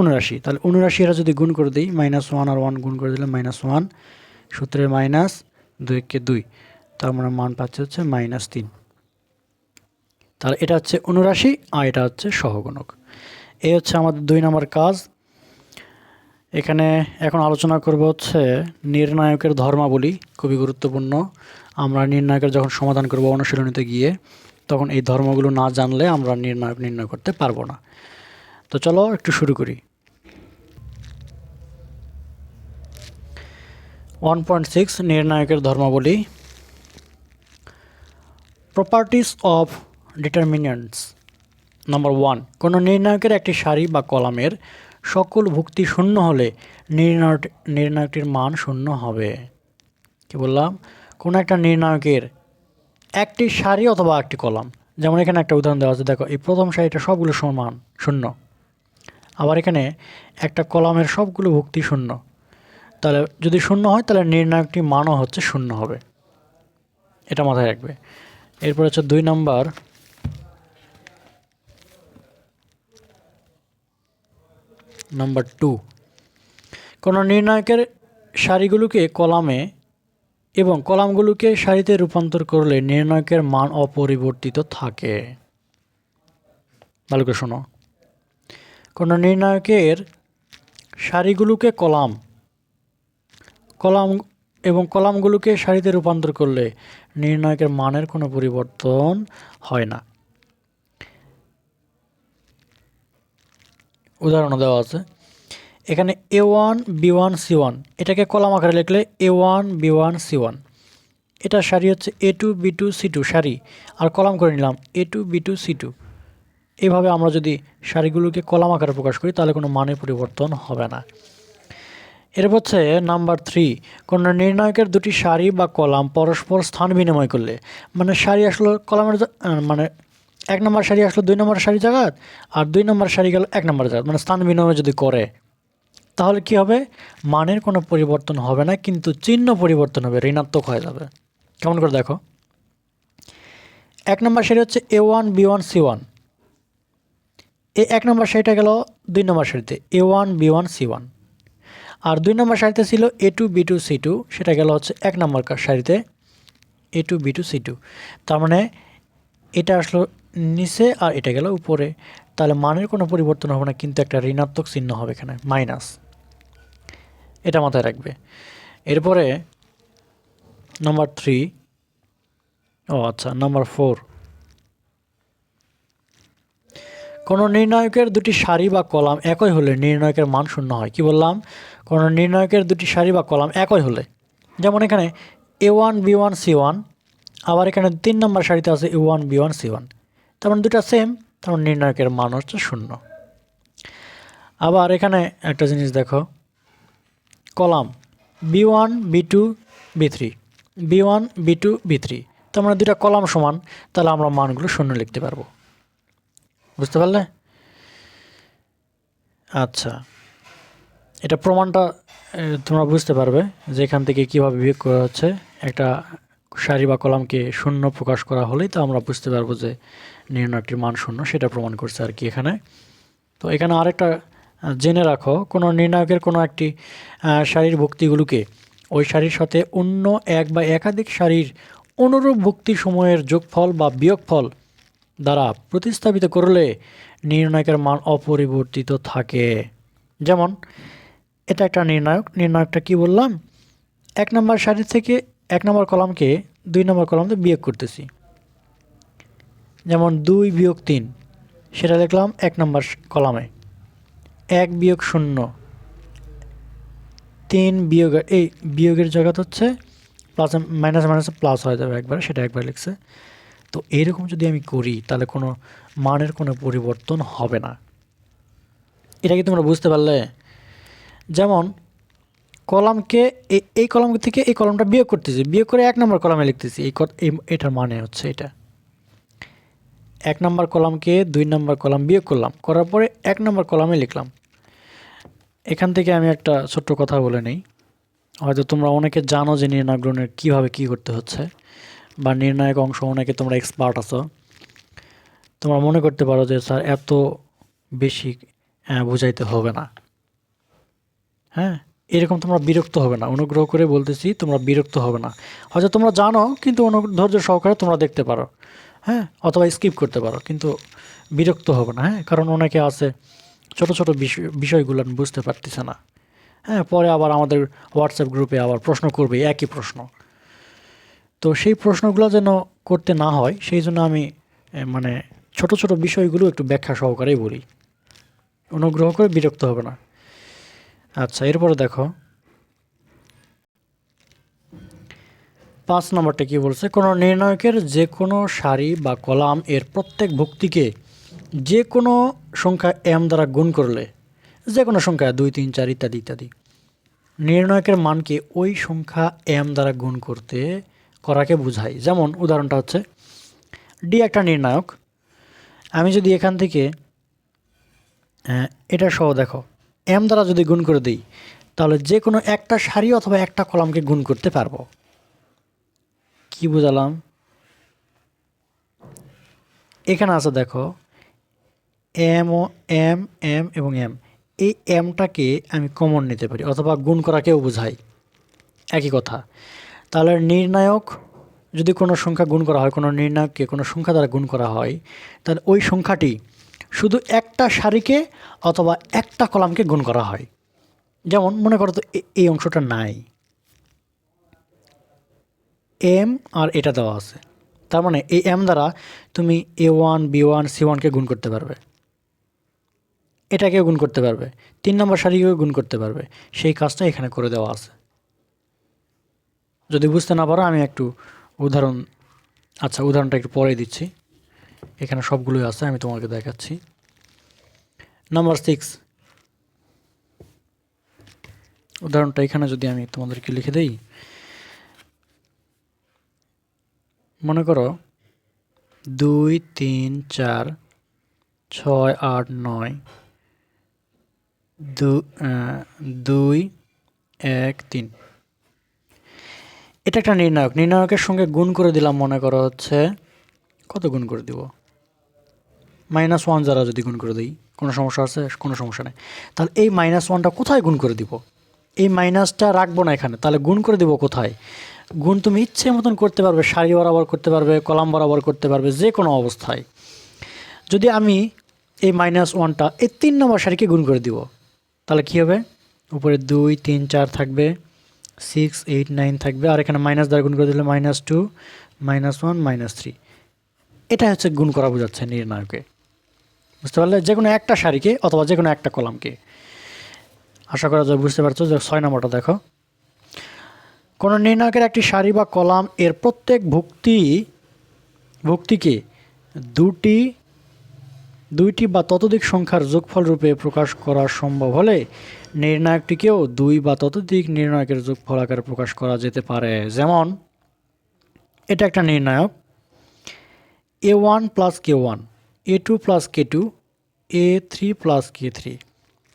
অনুরাশি। তাহলে অনুরাশি এরা যদি গুণ করে দিই, -1 আর 1 গুণ করে দিলে -1, 17 -2 কে 2, তার মানে মান পাচ্ছে হচ্ছে -3। তাহলে এটা হচ্ছে অনুরাশি আর এটা হচ্ছে সহগুণক। এই হচ্ছে আমাদের 2 নম্বর কাজ। এখানে এখন আলোচনা করব হচ্ছে নির্ণায়কের ধর্মাবলী, খুবই গুরুত্বপূর্ণ। আমরা নির্ণায়কের যখন সমাধান করব অনুশীলনীতে গিয়ে, তখন এই ধর্মগুলো না জানলে আমরা নির্ণায়ক নির্ণয় করতে পারবো না। তো চলো একটু শুরু করি। 1.6 নির্ণায়কের ধর্মাবলী। Properties of determinants. নাম্বার 1, কোনো নির্ণায়কের একটি সারি বা কলামের সকল ভুক্তি শূন্য হলে নির্ণায়কটির মান শূন্য হবে। কি বললাম? কোনো একটা নির্ণায়কের একটি সারি অথবা একটি কলাম, যেমন এখানে একটা উদাহরণ দেওয়া আছে, দেখো এই প্রথম সারিটা সবগুলো সমান শূন্য, আবার এখানে একটা কলামের সবগুলো ভুক্তি শূন্য। তাহলে যদি শূন্য হয় তাহলে নির্ণায়কটির মানও হচ্ছে শূন্য হবে। এটা মাথায় রাখবে। এরপর হচ্ছে 2 নাম্বার, নাম্বার 2, কোনো নির্ণায়কের সারিগুলোকে কলামে এবং কলামগুলোকে সারিতে রূপান্তর করলে নির্ণায়কের মান অপরিবর্তিত থাকে। ভালো করে শোনো। কোনো নির্ণায়কের সারিগুলোকে কলাম এবং কলামগুলোকে সারিতে রূপান্তর করলে নির্ণায়কের মানের কোনো পরিবর্তন হয় না। উদাহরণ দেওয়া আছে এখানে A1 B1 C1, এটাকে কলাম আকারে লিখলে A1 B1 C1। এটা সারি হচ্ছে A2 B2 C2 সারি, আর কলাম করে নিলাম A2 B2 C2। এইভাবে আমরা যদি সারিগুলোকে কলাম আকারে প্রকাশ করি তাহলে কোনো মানের পরিবর্তন হবে না। এরপর হচ্ছে নাম্বার 3, কোনো নির্ণায়কের দুটি সারি বা কলাম পরস্পর স্থান বিনিময় করলে, মানে সারি আসলো কলামের মানে 1 নম্বর সারি আসলো 2 নম্বর সারি জায়গাত, আর 2 নম্বর সারি গেল 1 নম্বর জায়গাত, মানে স্থান বিনিময় যদি করে তাহলে কি হবে? মানের কোনো পরিবর্তন হবে না, কিন্তু চিহ্ন পরিবর্তন হবে, ঋণাত্মক হয়ে যাবে। কেমন করে দেখো, 1 নম্বর সারি হচ্ছে A1 B1 C1, এই 1 নম্বর সারিটা গেল 2 নম্বর সারিতে A1 B1 C1, আর 2 নম্বর সারিতে ছিল A2 B2 C2, সেটা গেল হচ্ছে 1 নম্বর সারিতে A2 B2 C2। তার মানে এটা আসলো নিচে আর এটা গেল উপরে, তাহলে মানের কোনো পরিবর্তন হবে না, কিন্তু একটা ঋণাত্মক চিহ্ন হবে এখানে, মাইনাস। এটা মাথায় রাখবে। এরপরে নাম্বার 3, নাম্বার 4, কোনো নির্ণায়কের দুটি সারি বা কলাম একই হলে নির্ণায়কের মান শূন্য হয়। কি বললাম? কোনো নির্ণায়কের দুটি সারি বা কলাম একই হলে, যেমন এখানে A1 B1 C1, আবার এখানে 3 নম্বর সারিতে আছে A1 B1 C1, তার মানে দুটা সেম, তার নির্ণায়কের মান হচ্ছে 0। আবার এখানে একটা জিনিস দেখো, column B1 B2 B3, B1 B2 B3, তো আমরা দুটা কলাম সমান, তাহলে আমরা মানগুলো 0 লিখতে পারবো। বুঝতে পারলে? আচ্ছা, এটা প্রমাণটা তোমরা বুঝতে পারবে যে এখান থেকে কীভাবে বিয়োগ করা হচ্ছে। একটা সারি বা কলামকে 0 প্রকাশ করা হলেই তো আমরা বুঝতে পারবো যে নির্ণয়টির মান 0, সেটা প্রমাণ করছে আর কি এখানে। তো এখানে আরেকটা জেনে রাখো, কোনো নির্ণায়কের কোনো একটি সারির ভুক্তিগুলোকে ওই সারির সাথে অন্য এক বা একাধিক সারির অনুরূপ ভুক্তি সময়ের যোগফল বা বিয়োগফল দ্বারা প্রতিস্থাপিত করলে নির্ণায়কের মান অপরিবর্তিত থাকে। যেমন এটা একটা নির্ণায়কটা কি বললাম, 1 নম্বর সারি থেকে 1 নম্বর কলামকে 2 নম্বর কলামতে বিয়োগ করতেছি। যেমন 2 বিয়োগ 3, সেটা দেখলাম 1 নম্বর কলামে। 1 বিয়োগ 0, 3 বিয়োগ, এই বিয়োগের জায়গা হচ্ছে প্লাস মাইনাস মাইনাসে প্লাস হয়ে যাবে একবার, সেটা একবার লিখছে। তো এইরকম যদি আমি করি তাহলে কোনো মানের কোনো পরিবর্তন হবে না। এটা কি তোমরা বুঝতে পারলে? যেমন কলামকে এই কলাম থেকে এই কলামটা বিয়োগ করতেছি, বিয়োগ করে 1 নম্বর কলামে লিখতেছি, এটার মানে হচ্ছে এটা। 1 নম্বর কলামকে 2 নম্বর কলাম বিয়োগ করলাম, করার পরে 1 নম্বর কলামে লিখলাম। এখান থেকে আমি একটা ছোট্ট কথা বলে নেই, হয়তো তোমরা অনেকে জানো যে নির্ণায়ক গ্রহণের কীভাবে কী করতে হচ্ছে, বা নির্ণায়ক অংশ অনেকে তোমরা এক্সপার্ট আছো। তোমরা মনে করতে পারো যে স্যার এত বেশি বুঝাইতে হবে না। হ্যাঁ, এরকম তোমরা বিরক্ত হবে না, অনুগ্রহ করে বলতেছি, তোমরা বিরক্ত হবে না। হয়তো তোমরা জানো কিন্তু ধৈর্য সহকারে তোমরা দেখতে পারো, হ্যাঁ, অথবা স্কিপ করতে পারো, কিন্তু বিরক্ত হবে না। হ্যাঁ, কারণ অনেকে আছে ছোট ছোট বিষয়গুলো বুঝতে পারতেছে না। হ্যাঁ, পরে আবার আমাদের হোয়াটসঅ্যাপ গ্রুপে আবার প্রশ্ন করবে, একই প্রশ্ন। তো সেই প্রশ্নগুলো যেন করতে না হয় সেই জন্য আমি মানে ছোট ছোট বিষয়গুলো একটু ব্যাখ্যা সহকারেই বলি, অনুগ্রহ করে বিরক্ত হবে না। আচ্ছা, এরপরে দেখো 5 নম্বরটা কি বলছে, কোনো নির্ণায়কের যে কোনো সারি বা কলাম এর প্রত্যেক ভুক্তিকে যে কোনো সংখ্যা m দ্বারা গুণ করলে, যে কোনো সংখ্যা 2 3 4 ইত্যাদি ইত্যাদি, নির্ণায়কের মানকে ওই সংখ্যা m দ্বারা গুণ করাকে বোঝায়। যেমন উদাহরণটা হচ্ছে ডি একটা নির্ণায়ক, আমি যদি এখান থেকে এটা সহ দেখো m দ্বারা যদি গুণ করে দিই, তাহলে যে কোনো একটা সারি অথবা একটা কলামকে গুণ করতে পারবো। কি বুঝালাম? এখানে আছে দেখো এম ও এম এম এবং এম, এই এমটাকে আমি কমন নিতে পারি অথবা গুণ করাকেও বোঝাই, একই কথা। তাহলে নির্ণায়ক যদি কোনো সংখ্যা গুণ করা হয়, কোনো নির্ণায়ককে কোনো সংখ্যা দ্বারা গুণ করা হয়, তাহলে ওই সংখ্যাটি শুধু একটা সারিকে অথবা একটা কলামকে গুণ করা হয়। যেমন মনে করো তো এই অংশটা নাই, এম আর এটা দেওয়া আছে, তার মানে এই এম দ্বারা তুমি A1 B1 C1কে গুণ করতে পারবে, এটাকেও গুণ করতে পারবে, 3 নম্বর সারিকেও গুণ করতে পারবে। সেই কাজটা এখানে করে দেওয়া আছে। যদি বুঝতে না পারো আমি একটু উদাহরণটা একটু পরে দিচ্ছি, এখানে সবগুলোই আছে, আমি তোমাকে দেখাচ্ছি। নাম্বার 6, উদাহরণটা এখানে যদি আমি তোমাদেরকে লিখে দেই, মনে করো 2 3 4 6 8 9 2 1 3, এটা একটা নির্ণায়কের সঙ্গে গুণ করে দিলাম। মনে করো হচ্ছে কত গুণ করে দিব, -1 যারা যদি গুণ করে দিই, কোনো সমস্যা আছে? কোনো সমস্যা নেই। তাহলে এই -1টা কোথায় গুণ করে দিব? এই মাইনাসটা রাখবো না এখানে, তাহলে গুণ করে দিব কোথায়? গুণ তুমি ইচ্ছে মতন করতে পারবে, সারি বরাবর করতে পারবে, কলাম বরাবর করতে পারবে, যে কোনো অবস্থায়। যদি আমি এই -1টা এই 3 নম্বর সারিকে গুণ করে দিব, তাহলে কী হবে? উপরে 2 3 4 থাকবে, 6 8 9 থাকবে, আর এখানে মাইনাস দ্বারা গুণ করে দিলে -2 -1 -3। এটা হচ্ছে গুণ করা বোঝাচ্ছে নির্ণায়কে। বুঝতে পারলে? যে কোনো একটা সারিকে অথবা যে কোনো একটা কলামকে। আশা করা যায় বুঝতে পারছো। যে 6 নম্বরটা দেখো, কোনো নির্ণায়কের একটি সারি বা কলাম এর প্রত্যেক ভুক্তিকে দুটি দুইটি বা ততোধিক সংখ্যার যোগফল রূপে প্রকাশ করা সম্ভব হলে নির্ণায়কটিকেও দুই বা ততোধিক নির্ণায়কের যোগফল আকারে প্রকাশ করা যেতে পারে। যেমন এটা একটা নির্ণায়ক A1 plus K1, A2 plus K2, A3 plus K3,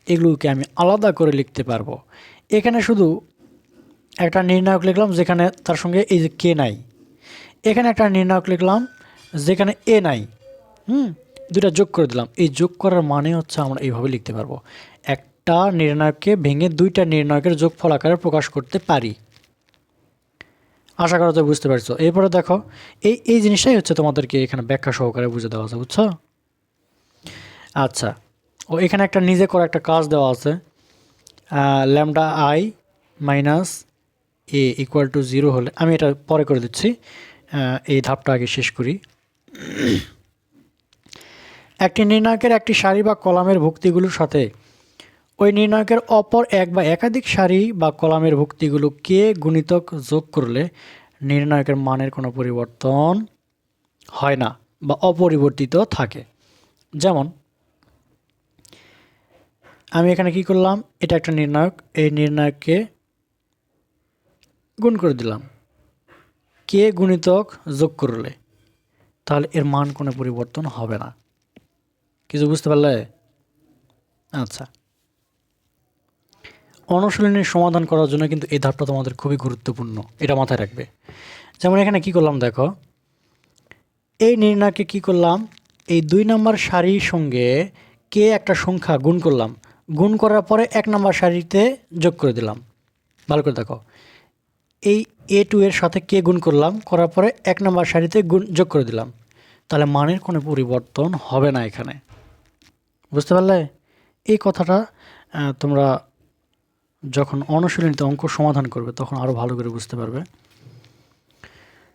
এগুলোকে আমি আলাদা করে লিখতে পারবো। এখানে শুধু একটা নির্ণায়ক লিখলাম যেখানে তার সঙ্গে এই যে কে নাই, এখানে একটা নির্ণায়ক লিখলাম যেখানে এ নাই, দুটা যোগ করে দিলাম। এই যোগ করার মানে হচ্ছে আমরা এইভাবে লিখতে পারবো, একটা নির্ণায়ককে ভেঙে দুইটা নির্ণায়কের যোগফল আকারে প্রকাশ করতে পারি। আশা করা যায় বুঝতে পারছো। এরপরে দেখো এই জিনিসটাই হচ্ছে তোমাদেরকে এখানে ব্যাখ্যা সহকারে বুঝে দেওয়া আছে, বুঝছো? আচ্ছা, ও এখানে একটা নিজে করা একটা কাজ দেওয়া আছে, lambda I minus A equal to 0 হলে, আমি এটা পরে করে দিচ্ছি, এই ধাপটা আগে শেষ করি। একটি নির্ণায়কের একটি সারি বা কলামের ভুক্তিগুলোর সাথে ওই নির্ণায়কের অপর এক বা একাধিক সারি বা কলামের ভুক্তিগুলো কে গুণিতক যোগ করলে নির্ণায়কের মানের কোনো পরিবর্তন হয় না বা অপরিবর্তিত থাকে। যেমন আমি এখানে কি করলাম, এটা একটা নির্ণায়ক, এই নির্ণায়ককে গুণ করে দিলাম কে গুণিতক যোগ করলে, তাহলে এর মান কোনো পরিবর্তন হবে না। কিছু বুঝতে পারলে? আচ্ছা, অনুশীলনীর সমাধান করার জন্য কিন্তু এই ধাপটা তোমাদের খুবই গুরুত্বপূর্ণ, এটা মাথায় রাখবে। যেমন এখানে কি করলাম দেখো, এই নির্ণায়কে কি করলাম, এই 2 নম্বর সারির সঙ্গে কে একটা সংখ্যা গুণ করলাম, গুণ করার পরে 1 নম্বর সারিতে যোগ করে দিলাম। ভালো করে দেখো, এই A2 এর সাথে কে গুণ করলাম, করার পরে 1 নম্বর সারিতে যোগ করে দিলাম, তাহলে মানের কোনো পরিবর্তন হবে না এখানে। বুঝতে পারলে? এই কথাটা তোমরা যখন অনুশীলনীতে অঙ্ক সমাধান করবে তখন আরও ভালো করে বুঝতে পারবে।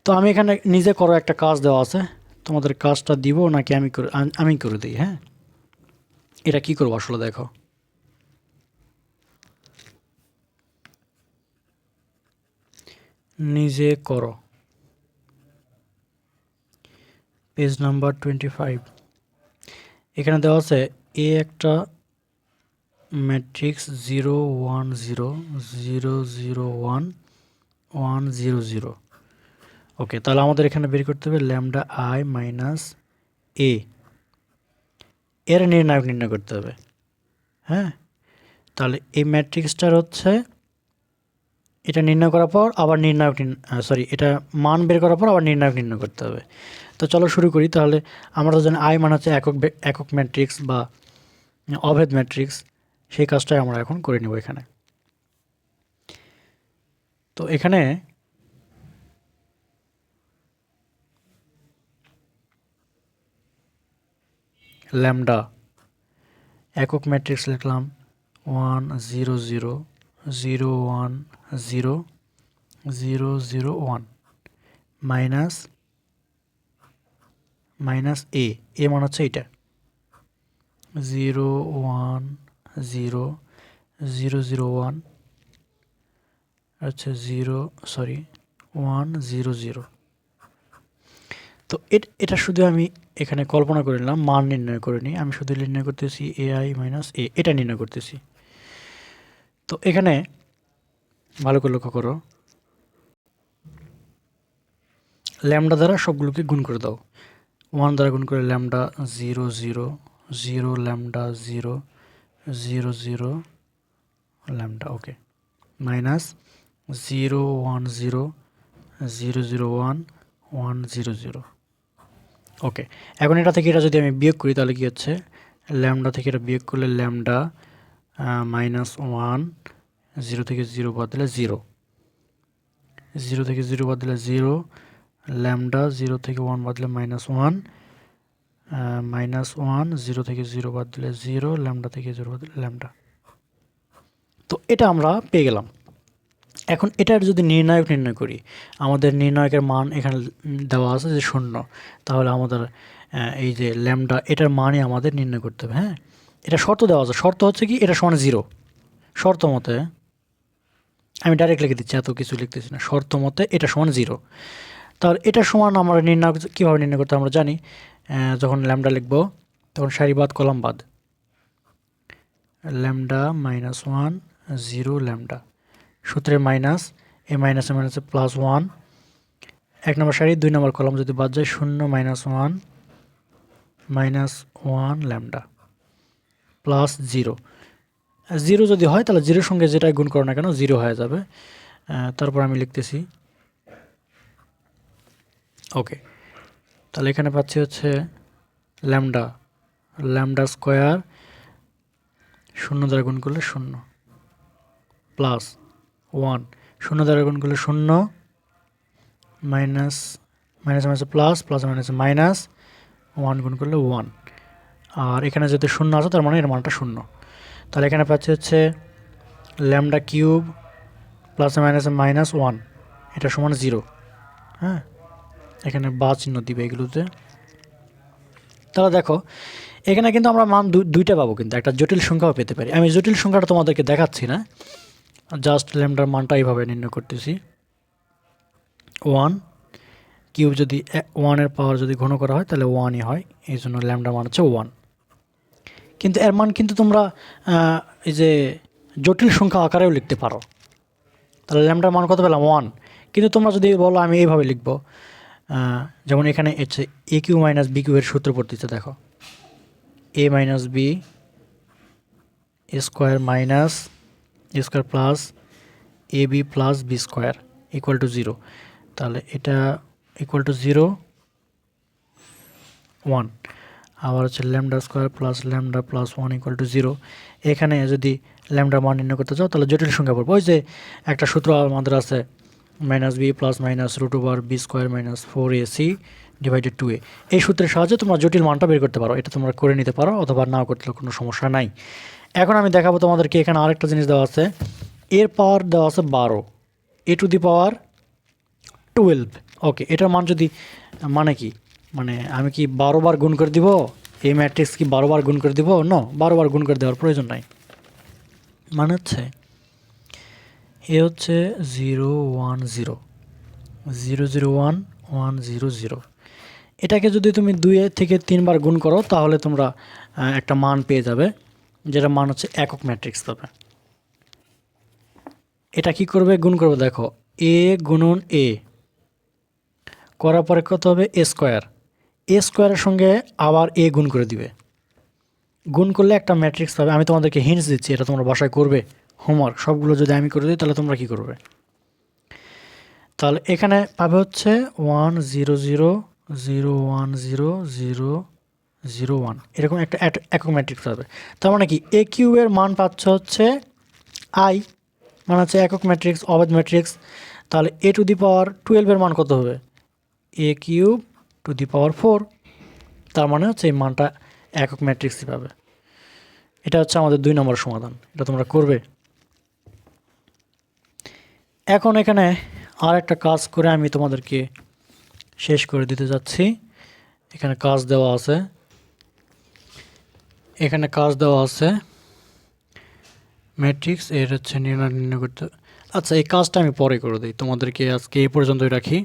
তো আমি এখানে নিজে করো একটা কাজ দেওয়া আছে, তোমাদের কাজটা দিব নাকি আমি করে দিই? হ্যাঁ, এটা কি করবো আসলে দেখো, নিজে করো, পেজ নাম্বার 25। এখানে দেওয়া আছে এ একটা ম্যাট্রিক্স 0 1 0 0 0 1 1 0 0। ওকে, তাহলে আমাদের এখানে বের করতে হবে ল্যামডা আই মাইনাস এ, এর নির্ণায়ক নির্ণয় করতে হবে। হ্যাঁ, তাহলে এই ম্যাট্রিক্সটার হচ্ছে এটা নির্ণয় করার পর আবার এটা মান বের করার পর আবার নির্ণায়ক নির্ণয় করতে হবে। তো চলো শুরু করি। তাহলে আমরা তো জানি আই মান হচ্ছে একক ম্যাট্রিক্স বা অভেদ ম্যাট্রিক্স, সেই কাজটাই আমরা এখন করে নেব এখানে। তো এখানে ল্যামডা একক ম্যাট্রিক্স লিখলাম 1 0 0 0 1 0 0 0 1 মাইনাস এ, এ মান হচ্ছে এটা 0 1 0 0 0 1 আচ্ছা 1 0 0। তো এটা শুধু আমি এখানে কল্পনা করে নিলাম, মান নির্ণয় করে নিই। আমি শুধু নির্ণয় করতেছি AI মাইনাস এ, এটা নির্ণয় করতেছি। তো এখানে ভালো করে লক্ষ্য করো, ল্যামডা দ্বারা সবগুলোকে গুণ করে দাও। 1 দ্বারা গুণ করে ল্যামডা 0 0 0 ল্যামডা 0 0 0 ল্যামডা, ওকে, মাইনাস 0 1 0 0 0 1 1 0 0। ওকে, এখন এটা থেকে এটা যদি আমি বিয়োগ করি তাহলে কি হচ্ছে, ল্যামডা থেকে এটা বিয়োগ করলে ল্যামডা মাইনাস 1, 0 থেকে 0 বাদ দিলে 0, 0 থেকে 0 বাদ দিলে 0, ল্যামডা 0 থেকে 1 বাদ দিলে মাইনাস 1, মাইনাস 1, 0 থেকে 0 বাদ দিলে 0, ল্যামডা থেকে 0 বাদ দিলে ল্যামডা। তো এটা আমরা পেয়ে গেলাম। এখন এটার যদি নির্ণায়ক নির্ণয় করি, আমাদের নির্ণায়কের মান এখানে দেওয়া আছে যে 0, তাহলে আমাদের এই যে ল্যামডা এটার মানই আমাদের নির্ণয় করতে হবে। হ্যাঁ, এটা শর্ত দেওয়া আছে, শর্ত হচ্ছে কি এটা সমান 0, শর্ত মতে আমি ডাইরেক্ট লিখে দিচ্ছি, এত কিছু লিখতেছি না, শর্ত মতে এটা সমান 0। তাহলে এটা সমান আমরা কীভাবে নির্ণয় করতে আমরা জানি, যখন ল্যামডা লিখব তখন সারি বাদ কলাম বাদ, ল্যামডা -1 0 ল্যামডা, সূত্রের মাইনাস, এই মাইনাসে মাইনাসে +1, 1 নম্বর সারি 2 নম্বর কলাম যদি বাদ যায় 0 -1 ল্যামডা +0, 0 যদি হয় তাহলে 0-এর সঙ্গে যেটাই গুণ করো না কেন 0 হয়ে যাবে। তারপর আমি লিখতেছি ওকে। তাহলে এখানে পাচ্ছি হচ্ছে ল্যামডা স্কোয়ার 0 দ্বারা গুণ করলে 0 +1, 0 দ্বারা গুণ করলে 0, মাইনাস মাইনাসে প্লাস, প্লাস মাইনাসে মাইনাস, 1 গুণ করলে 1, আর এখানে যেহেতু 0 আছে তার মানে এর মানটা 0। তাহলে এখানে পাচ্ছি হচ্ছে ল্যামডা কিউব প্লাসে মাইনাসে -1, এটা সমান 0। হ্যাঁ, এখানে বা চিহ্ন দিবে এগুলোতে। তাহলে দেখো এখানে কিন্তু আমরা মান দুইটা পাবো, কিন্তু একটা জটিল সংখ্যাও পেতে পারি। আমি জটিল সংখ্যাটা তোমাদেরকে দেখাচ্ছি না, জাস্ট ল্যামডার মানটা এইভাবে নির্ণয় করতেছি। 1 কিউব যদি 1-এর পাওয়ার যদি ঘন করা হয় তাহলে 1ই হয়, এই জন্য ল্যামডার মান হচ্ছে 1। কিন্তু এর মান কিন্তু তোমরা এই যে জটিল সংখ্যা আকারেও লিখতে পারো। তাহলে ল্যামডার মান কত পেলাম 1, কিন্তু তোমরা যদি বলো আমি এইভাবে লিখব, যেমন এখানে হচ্ছে A Q minus B Q এর সূত্র পড়তেছে, দেখো A minus B square minus A square plus A B plus B square equal to 0। তাহলে এটা ইকুয়াল টু 0 1, আবার হচ্ছে lambda square plus lambda plus 1 equal to 0। এখানে যদি ল্যামডা মান নির্ণয় করতে চাও তাহলে জটিল সংখ্যা পড়বো। ওই যে একটা সূত্র আমাদের আছে minus b plus minus root over b square minus 4ac divided 2a, এই সূত্রের সাহায্যে তোমরা জটিল মানটা বের করতে পারো। এটা তোমরা করে নিতে পারো অথবা নাও করতে কোনো সমস্যা নাই। এখন আমি দেখাবো তোমাদেরকে, এখানে আরেকটা জিনিস দেওয়া আছে, এর পাওয়ার দেওয়া আছে 12, এ টু দি পাওয়ার 12। ওকে, এটার মান যদি মানে কি, মানে আমি কি 12 বার গুণ করে দিব? এই ম্যাট্রিক্স কি 12 বার গুণ করে দিব? নো, 12 বার গুণ করে দেওয়ার প্রয়োজন নাই। মানে হচ্ছে এ হচ্ছে 0 1 0 0 0 1 1 0 0, এটাকে যদি তুমি 2 থেকে 3 বার গুণ করো তাহলে তোমরা একটা মান পেয়ে যাবে, যেটা মান হচ্ছে একক ম্যাট্রিক্স পাবে। এটা কি করবে? গুণ করবে, দেখো এ গুণন এ করার পরে কত হবে? এ স্কোয়ার, এ স্কোয়ারের সঙ্গে আবার এ গুণ করে দিবে, গুণ করলে একটা ম্যাট্রিক্স পাবে। আমি তোমাদেরকে হিন্টস দিচ্ছি, এটা তোমরা বাসায় করবে হোমওয়ার্ক। সবগুলো যদি আমি করে দিই তাহলে তোমরা কি করবে? তাহলে এখানে পাবে হচ্ছে 1 0 0 0 1 0 0 0 1, এরকম একটা একক ম্যাট্রিক্স পাবে। তার মানে কি এ কিউবের মান পাচ্ছ হচ্ছে আই, মানে হচ্ছে একক ম্যাট্রিক্স, অবেদ ম্যাট্রিক্স। তাহলে এ টু দি পাওয়ার 12-এর মান কত হবে? এ কিউব টু দি পাওয়ার 4, তার মানে হচ্ছে এই মানটা একক ম্যাট্রিক্সই পাবে। এটা হচ্ছে আমাদের 2 নম্বর সমাধান, এটা তোমরা করবে। এখন এখানে আর একটা কাজ করে আমি তোমাদেরকে শেষ করে দিতে যাচ্ছি। এখানে কাজ দেওয়া আছে, এখানে কাজ দেওয়া আছে ম্যাট্রিক্স এর হচ্ছে নির্ণয় করতে। আচ্ছা, এই কাজটা আমি পরে করে দিই, তোমাদেরকে আজকে এই পর্যন্তই রাখি।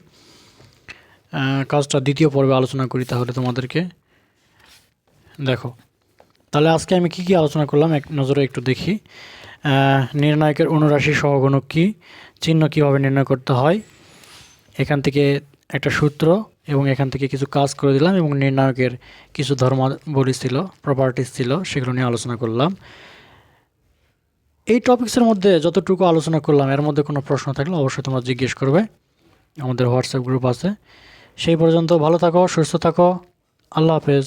কাজটা দ্বিতীয় পর্বে আলোচনা করি তাহলে তোমাদেরকে। দেখো তাহলে আজকে আমি কি আলোচনা করলাম এক নজরে একটু দেখি। নির্ণায়কের অনুরাশি সহগুণক কী, চিহ্ন কীভাবে নির্ণয় করতে হয়, এখান থেকে একটা সূত্র এবং এখান থেকে কিছু কাজ করে দিলাম, এবং নির্ণায়কের কিছু ধর্মাবলী ছিল, প্রপার্টিস ছিল, সেগুলো নিয়ে আলোচনা করলাম। এই টপিক্সের মধ্যে যতটুকু আলোচনা করলাম এর মধ্যে কোনো প্রশ্ন থাকলে অবশ্যই তোমরা জিজ্ঞেস করবে, আমাদের হোয়াটসঅ্যাপ গ্রুপ আছে। সেই পর্যন্ত ভালো থাকো, সুস্থ থাকো, আল্লাহ হাফেজ।